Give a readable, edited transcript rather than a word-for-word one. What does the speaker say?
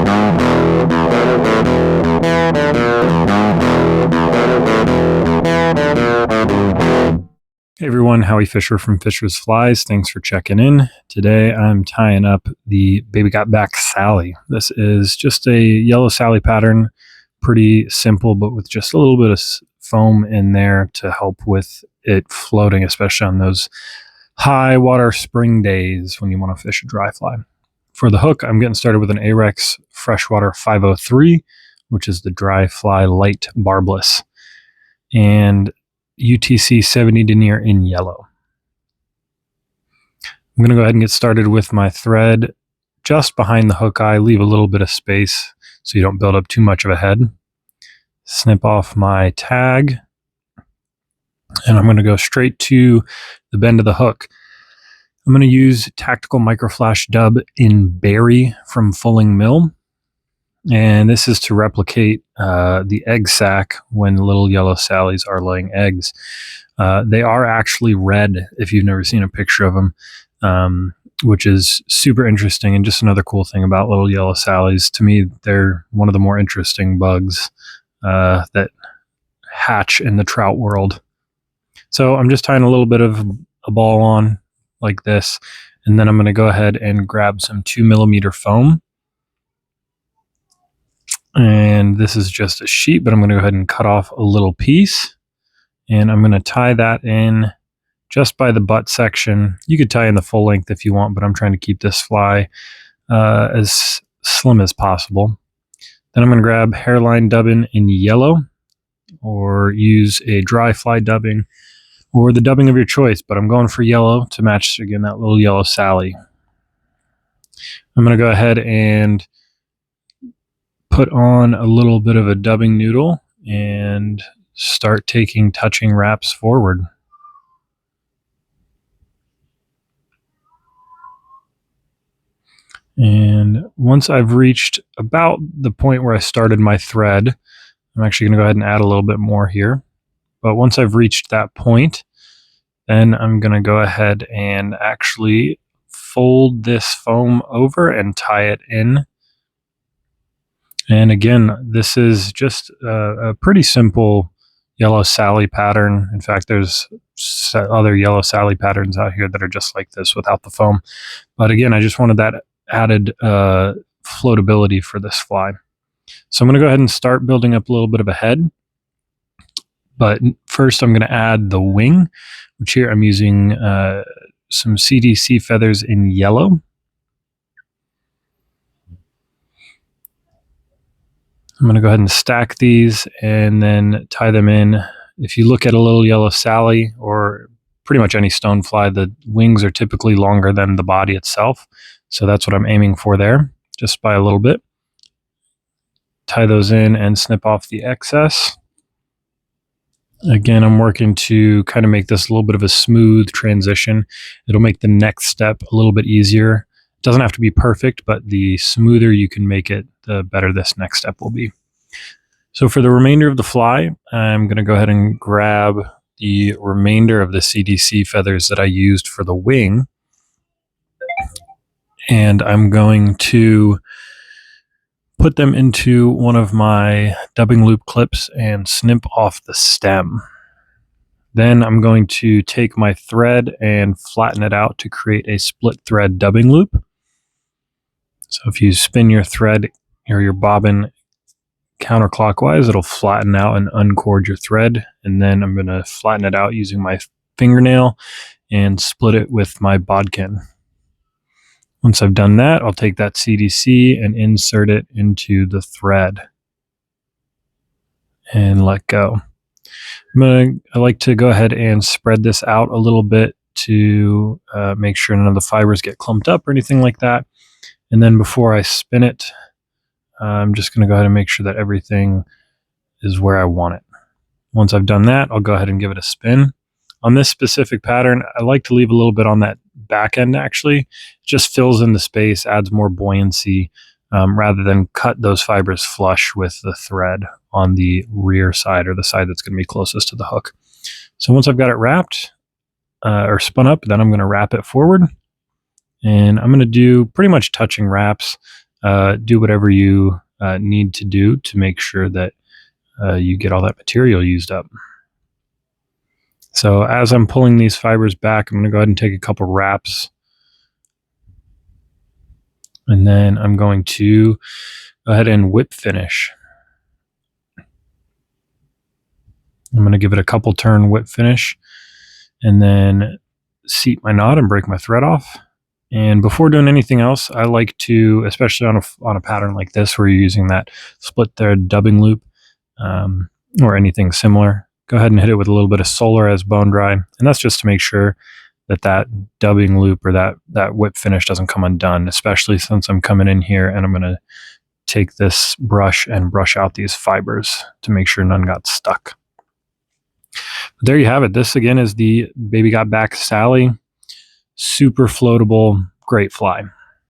Hey everyone, Howie Fisher from Fisher's Flies. Thanks for checking in. Today I'm tying up the Baby Got Back Sally. This is just a yellow Sally pattern, pretty simple, but with just a little bit of foam in there to help with it floating, especially on those high water spring days when you want to fish a dry fly. For the hook, I'm getting started with an Ahrex Freshwater 503, which is the dry fly light barbless, and UTC 70 denier in yellow. I'm going to go ahead and get started with my thread just behind the hook eye. Leave a little bit of space so you don't build up too much of a head. Snip off my tag, and I'm going to go straight to the bend of the hook. I'm going to use Tactical Microflash Dub in Berry from Fulling Mill. And this is to replicate the egg sac when little yellow Sallies are laying eggs. They are actually red if you've never seen a picture of them, which is super interesting. And just another cool thing about little yellow Sallies, to me, they're one of the more interesting bugs that hatch in the trout world. So I'm just tying a little bit of a ball on like this, and then I'm going to go ahead and grab some 2mm foam. And this is just a sheet, but I'm going to go ahead and cut off a little piece, and I'm going to tie that in just by the butt section. You could tie in the full length if you want, but I'm trying to keep this fly as slim as possible. Then I'm going to grab Hareline Dubbin in yellow, or use a dry fly dubbing, or the dubbing of your choice, but I'm going for yellow to match, again, that little yellow Sally. I'm going to go ahead and put on a little bit of a dubbing noodle and start taking touching wraps forward. And once I've reached about the point where I started my thread, I'm actually going to go ahead and add a little bit more here. But once I've reached that point, then I'm going to go ahead and actually fold this foam over and tie it in. And again, this is just a pretty simple yellow Sally pattern. In fact, there's other yellow Sally patterns out here that are just like this without the foam. But again, I just wanted that added floatability for this fly. So I'm going to go ahead and start building up a little bit of a head. But first I'm going to add the wing, which here I'm using some CDC feathers in yellow. I'm going to go ahead and stack these and then tie them in. If you look at a little yellow Sally, or pretty much any stonefly, the wings are typically longer than the body itself. So that's what I'm aiming for there, just by a little bit. Tie those in and snip off the excess. Again, I'm working to kind of make this a little bit of a smooth transition. It'll make the next step a little bit easier. It doesn't have to be perfect, but the smoother you can make it, the better this next step will be. So for the remainder of the fly, I'm going to go ahead and grab the remainder of the CDC feathers that I used for the wing. And I'm going to put them into one of my dubbing loop clips and snip off the stem. Then I'm going to take my thread and flatten it out to create a split thread dubbing loop. So if you spin your thread or your bobbin counterclockwise, it'll flatten out and uncord your thread. And then I'm going to flatten it out using my fingernail and split it with my bodkin. Once I've done that, I'll take that CDC and insert it into the thread and let go. I like to go ahead and spread this out a little bit to make sure none of the fibers get clumped up or anything like that. And then before I spin it, I'm just going to go ahead and make sure that everything is where I want it. Once I've done that, I'll go ahead and give it a spin. On this specific pattern, I like to leave a little bit on that back end, actually. It just fills in the space, adds more buoyancy, rather than cut those fibers flush with the thread on the rear side, or the side that's going to be closest to the hook. So once I've got it wrapped or spun up, then I'm going to wrap it forward. And I'm going to do pretty much touching wraps. do whatever you need to do to make sure that you get all that material used up. So as I'm pulling these fibers back, I'm going to go ahead and take a couple wraps. And then I'm going to go ahead and whip finish. I'm going to give it a couple turn whip finish and then seat my knot and break my thread off. And before doing anything else, I like to, especially on a pattern like this where you're using that split thread dubbing loop or anything similar, go ahead and hit it with a little bit of Solarez bone dry. And that's just to make sure that dubbing loop or that whip finish doesn't come undone, especially since I'm coming in here and I'm going to take this brush and brush out these fibers to make sure none got stuck. But there you have it. This again is the Baby Got Back Sally. Super floatable, great fly.